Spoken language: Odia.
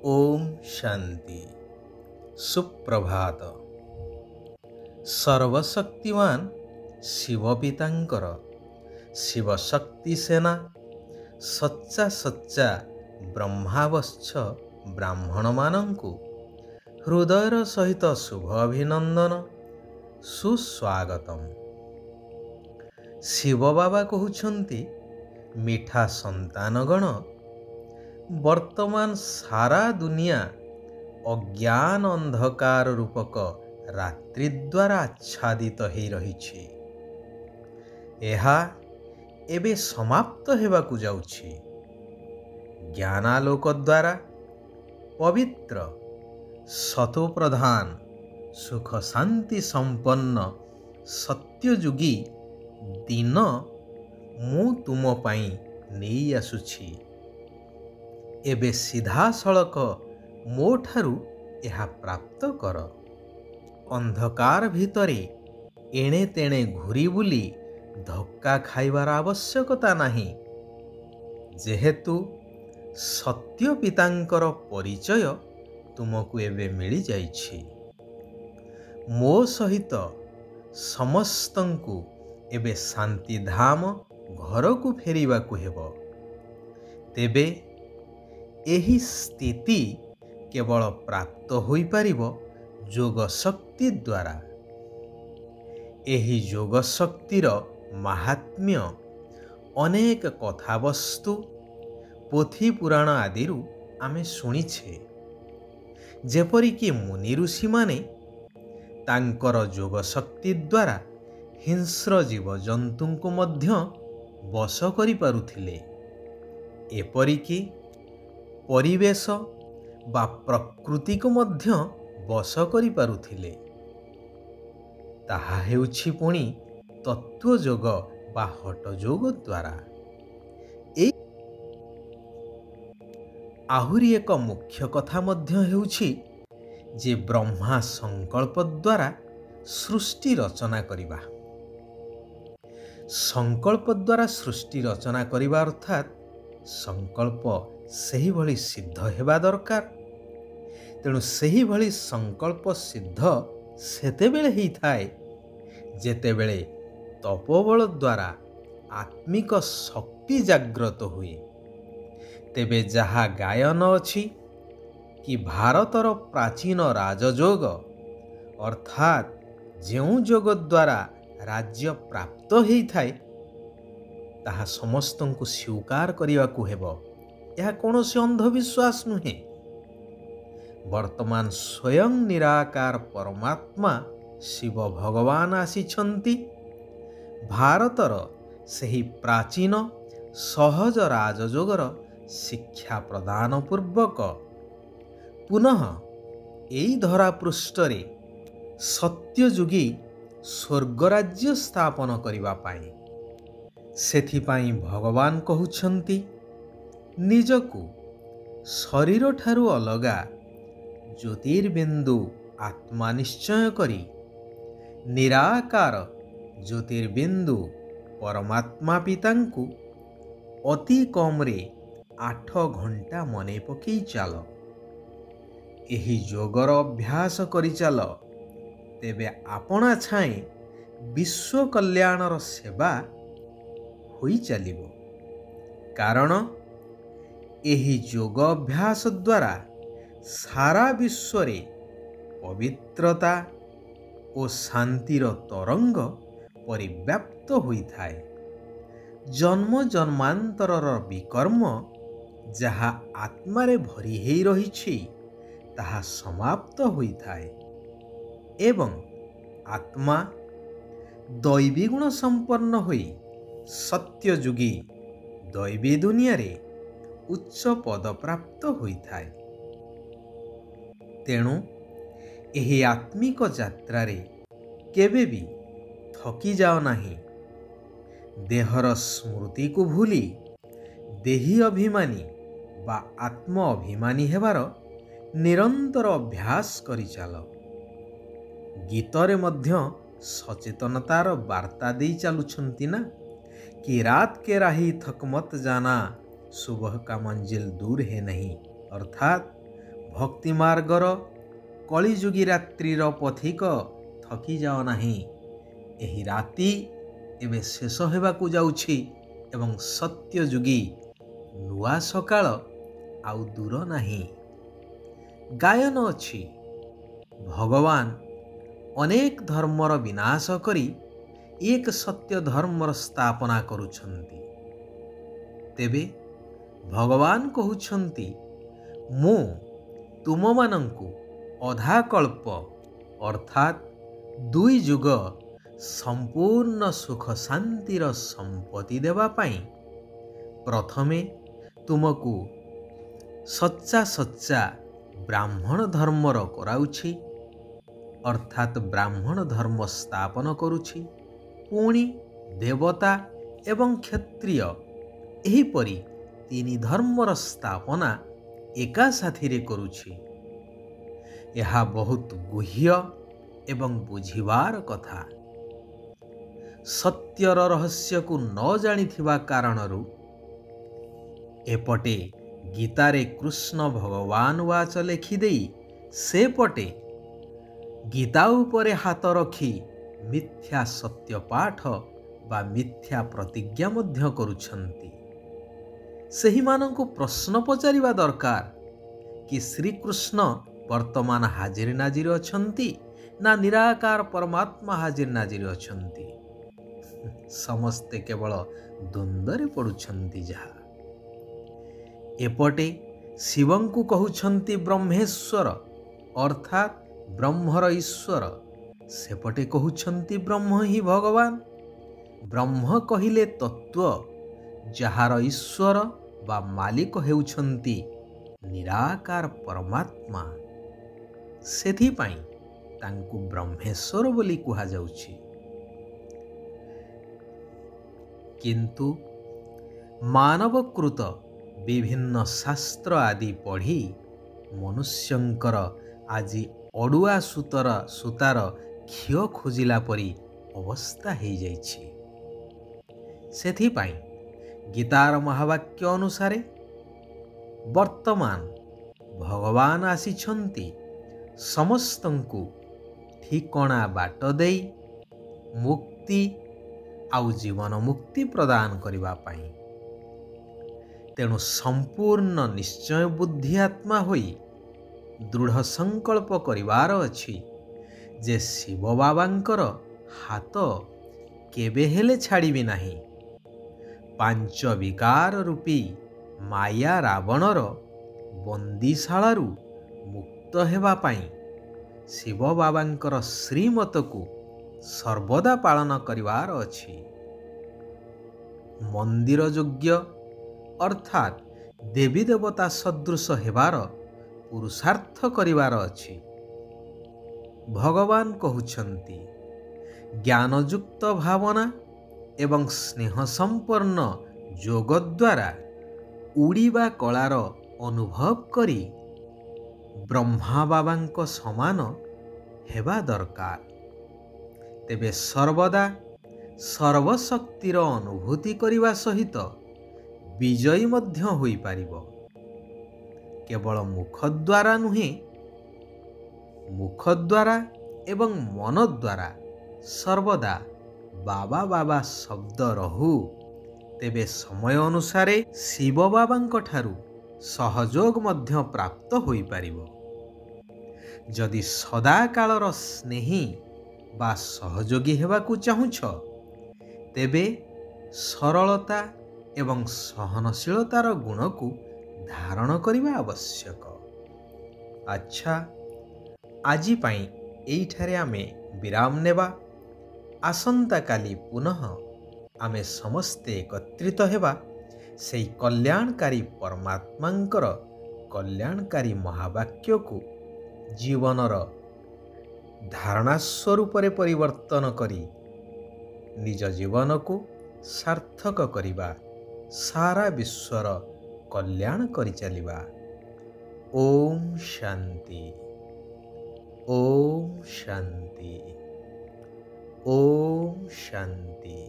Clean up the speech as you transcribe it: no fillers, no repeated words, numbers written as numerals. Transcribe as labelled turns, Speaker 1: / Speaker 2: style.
Speaker 1: ओम शांति। सुप्रभात। सर्वशक्तिमान शिव पितांकर शिवशक्ति सेना सच्चा सच्चा ब्रह्मावश्च ब्राह्मण मानंकु हृदयर सहित शुभ अभिनंदन सुस्वागतम। शिव बाबा कहउछंती मिठा संतानगण वर्तमान सारा दुनिया अज्ञान अंधकार रूपक रात्रि द्वारा आच्छादित हो रही। एहा एबे समाप्त हेबाकु जाउछि। ज्ञानालोक द्वारा पवित्र सतो प्रधान सुख शांति संपन्न सत्ययुगी दिन मु तुम पाई नहीं आसुछि। एबे सीधा सड़क मो ठारू एहा प्राप्त कर। अंधकार भितरे एणे तेणे घुरी बुली धक्का खाइबार आवश्यकता नाही, जेहेतु सत्य पितांकर परिचय तुमको एबे मिली जाइछि। मो सहित समस्तंकु एबे शांति धाम घरकु फेरिबाकु हेबो। तेबे एही स्थिति केवल प्राप्त होई पारिबो जोग शक्ति द्वारा। एही जोग शक्तिर महात्म्य अनेक कथावस्तु पोथी पुराण आदिरु आमे शुणिछे। जेपरिकि मुनि ऋषि माने तांकर जोग शक्ति द्वारा हिंस्र जीव जंतुंकु मध्य बश करि पारुथिले। एपरिकि परिवेश बा प्रकृति को मध्य बश करि पारुथिले। ताहा हेउछि पुणी तत्व जोग बा हठ जोग द्वारा। आहुरी एक मुख्य कथा मध्य हेउछि जे ब्रह्मा संकल्प द्वारा सृष्टि रचना करिबा। संकल्प द्वारा सृष्टि रचना करिबा अर्थात संकल्प सही भली सिद्ध हेबा दरकार। तेणु सही भली संकल्प सिद्ध सेतेबेले ही थाए जेतेबेले तपोबल द्वारा आत्मिक शक्ति जाग्रत हुए। तेबे जहा गायन अछि कि भारतर प्राचीन राजयोग अर्थात जेउ जोग द्वारा राज्य प्राप्त हेई थाए ताहा समस्तंकु स्वीकार करिवाकु हेबो। यह कौनसी अंधविश्वास नुहे। वर्तमान स्वयं निराकार परमात्मा शिव भगवान आसीछंती भारतर सही प्राचीन सहज राजयोगर शिक्षा प्रदान पूर्वक पुनः एई धरा पृष्ठरे सत्ययुगी स्वर्गराज्य स्थापन करिबा पाई। सेथिपाई भगवान कहउछंती निजकु शरीर ठारू अलगा ज्योतिर्बिंदु आत्मा निश्चय करी निराकार ज्योतिर्बिंदु परमात्मा पितांकु अति कमरे 8 घंटा मने पकई चाल। एही जोगर अभ्यास करी चाल, तेबे आपणा छाए विश्व कल्याणर सेवा होई चलिबो। कारण एही योग अभ्यास द्वारा सारा विश्व रे पवित्रता और शांतिर तरंग परिव्याप्त होई थाए। जन्म जन्मांतरर विकर्म जहा आत्मारे भरी हेई रहिछि ताहा समाप्त होई थाए एवं आत्मा दैवी गुण संपन्न होई सत्ययुगी दैवी दुनिया रे उच्च पद प्राप्त होई थाए। तेणु एही आत्मिक यात्रा रे केबे भी थकी जाओ नाही। देहर स्मृति को भूली देही अभिमानी बा आत्म अभिमानी हेबार निरंतर अभ्यास करि चाल। गीतरे मध्य सचेतनतार वार्ता दे चलुछंती ना कि रात के राही थक मत जाना सुबह का मंजिल दूर है नहीं, अर्थात ଭକ୍ତି ମାର୍ଗର କଳିଯୁଗୀ ରାତ୍ରିର ପଥିକ ଥକି ଯାଅ ନାହିଁ। ଏହି ରାତି ଏବେ ଶେଷ ହେବାକୁ ଯାଉଛି ଏବଂ ସତ୍ୟଯୁଗୀ ନୂଆ ସକାଳ ଆଉ ଦୂର ନାହିଁ। ଗାୟନ ଅଛି, ଭଗବାନ ଅନେକ ଧର୍ମର ବିନାଶ କରି ଏକ ସତ୍ୟ ଧର୍ମର ସ୍ଥାପନା କରୁଛନ୍ତି। ତେବେ ଭଗବାନ କହୁଛନ୍ତି, ମୁଁ ତୁମମାନଙ୍କୁ ଅଧାକଳ୍ପ ଅର୍ଥାତ୍ 2 ଯୁଗ ସମ୍ପୂର୍ଣ୍ଣ ସୁଖ ଶାନ୍ତିର ସମ୍ପତ୍ତି ଦେବା ପାଇଁ ପ୍ରଥମେ ତୁମକୁ ସଚ୍ଚା ବ୍ରାହ୍ମଣ ଧର୍ମର କରାଉଛି, ଅର୍ଥାତ୍ ବ୍ରାହ୍ମଣ ଧର୍ମ ସ୍ଥାପନ କରୁଛି। ପୁଣି ଦେବତା ଏବଂ କ୍ଷତ୍ରିୟ ଏହିପରି 3 ଧର୍ମର ସ୍ଥାପନା ଏକା ସାଥିରେ କରୁଛି। ଏହା ବହୁତ ଗୁହ୍ୟ ଏବଂ ବୁଝିବାର କଥା। ସତ୍ୟର ରହସ୍ୟକୁ ନ ଜାଣିଥିବା କାରଣରୁ ଏପଟେ ଗୀତାରେ କୃଷ୍ଣ ଭଗବାନ ବାଚ ଲେଖିଦେଇ ସେପଟେ ଗୀତା ଉପରେ ହାତ ରଖି ମିଥ୍ୟା ସତ୍ୟ ପାଠ ବା ମିଥ୍ୟା ପ୍ରତିଜ୍ଞା ମଧ୍ୟ କରୁଛନ୍ତି। ସେହିମାନଙ୍କୁ ପ୍ରଶ୍ନ ପଚାରିବା ଦରକାର କି ଶ୍ରୀକୃଷ୍ଣ ବର୍ତ୍ତମାନ ହାଜିର ନାଜିର ଅଛନ୍ତି ନା ନିରାକାର ପରମାତ୍ମା ହାଜିର ନାଜିର ଅଛନ୍ତି? ସମସ୍ତେ କେବଳ ଦ୍ୱନ୍ଦ୍ୱରେ ପଡ଼ୁଛନ୍ତି। ଯାହା ଏପଟେ ଶିବଙ୍କୁ କହୁଛନ୍ତି ବ୍ରହ୍ମେଶ୍ୱର ଅର୍ଥାତ୍ ବ୍ରହ୍ମର ଈଶ୍ୱର, ସେପଟେ କହୁଛନ୍ତି ବ୍ରହ୍ମ ହିଁ ଭଗବାନ। ବ୍ରହ୍ମ କହିଲେ ତତ୍ତ୍ୱ, ଯାହାର ଈଶ୍ୱର ବା ମାଲିକ ହେଉଛନ୍ତି ନିରାକାର ପରମାତ୍ମା। ସେଥିପାଇଁ ତାଙ୍କୁ ବ୍ରହ୍ମେଶ୍ୱର ବୋଲି କୁହାଯାଉଛି। କିନ୍ତୁ ମାନବକୃତ ବିଭିନ୍ନ ଶାସ୍ତ୍ର ଆଦି ପଢ଼ି ମନୁଷ୍ୟଙ୍କର ଆଜି ଅଡ଼ୁଆ ସୂତାର ଖିଅ ଖୋଜିଲା ପରି ଅବସ୍ଥା ହେଇଯାଇଛି। ସେଥିପାଇଁ ଗୀତାର ମହାବାକ୍ୟ ଅନୁସାରେ ବର୍ତ୍ତମାନ ଭଗବାନ ଆସିଛନ୍ତି ସମସ୍ତଙ୍କୁ ଠିକଣା ବାଟ ଦେଇ ମୁକ୍ତି ଆଉ ଜୀବନ ମୁକ୍ତି ପ୍ରଦାନ କରିବା ପାଇଁ। ତେଣୁ ସମ୍ପୂର୍ଣ୍ଣ ନିଶ୍ଚୟ ବୁଦ୍ଧି ଆତ୍ମା ହୋଇ ଦୃଢ଼ ସଂକଳ୍ପ କରିବାର ଅଛି ଯେ ଶିବ ବାବାଙ୍କର ହାତ କେବେ ହେଲେ ଛାଡ଼ିବି ନାହିଁ। 5 ବିକାର ରୂପୀ ମାୟା ରାବଣର ବନ୍ଦୀଶାଳାରୁ ମୁକ୍ତ ହେବା ପାଇଁ ଶିବ ବାବାଙ୍କର ଶ୍ରୀମତକୁ ସର୍ବଦା ପାଳନ କରିବାର ଅଛି। ମନ୍ଦିର ଯୋଗ୍ୟ ଅର୍ଥାତ୍ ଦେବୀ ଦେବତା ସଦୃଶ ହେବାର ପୁରୁଷାର୍ଥ କରିବାର ଅଛି। ଭଗବାନ କହୁଛନ୍ତି, ଜ୍ଞାନଯୁକ୍ତ ଭାବନା ଏବଂ ସ୍ନେହ ସମ୍ପନ୍ନ ଯୋଗ ଦ୍ୱାରା ଉଡ଼ିବା କଳାର ଅନୁଭବ କରି ବ୍ରହ୍ମା ବାବାଙ୍କ ସମାନ ହେବା ଦରକାର। ତେବେ ସର୍ବଦା ସର୍ବଶକ୍ତିର ଅନୁଭୂତି କରିବା ସହିତ ବିଜୟୀ ମଧ୍ୟ ହୋଇପାରିବ। କେବଳ ମୁଖ ଦ୍ୱାରା ନୁହେଁ, ମୁଖ ଦ୍ୱାରା ଏବଂ ମନ ଦ୍ୱାରା ସର୍ବଦା ବାବା ବାବା ଶବ୍ଦ ରହୁ। ତେବେ ସମୟ ଅନୁସାରେ ଶିବ ବାବାଙ୍କ ଠାରୁ ସହଯୋଗ ମଧ୍ୟ ପ୍ରାପ୍ତ ହୋଇପାରିବ। ଯଦି ସଦାକାଳର ସ୍ନେହୀ ବା ସହଯୋଗୀ ହେବାକୁ ଚାହୁଁଛ, ତେବେ ସରଳତା ଏବଂ ସହନଶୀଳତାର ଗୁଣକୁ ଧାରଣ କରିବା ଆବଶ୍ୟକ। ଆଚ୍ଛା, ଆଜି ପାଇଁ ଏଇଠାରେ ଆମେ ବିରାମ ନେବା। ଆସନ୍ତାକାଲି ପୁନଃ ଆମେ ସମସ୍ତେ ଏକତ୍ରିତ ହେବା ସେହି କଲ୍ୟାଣକାରୀ ପରମାତ୍ମାଙ୍କର କଲ୍ୟାଣକାରୀ ମହାବାକ୍ୟକୁ ଜୀବନର ଧାରଣା ସ୍ୱରୂପରେ ପରିବର୍ତ୍ତନ କରି ନିଜ ଜୀବନକୁ ସାର୍ଥକ କରିବା, ସାରା ବିଶ୍ୱର କଲ୍ୟାଣ କରିଚାଲିବା। ଓମ୍ ଶାନ୍ତି, ଓମ୍ ଶାନ୍ତି, ଓମ୍ ଶାନ୍ତି।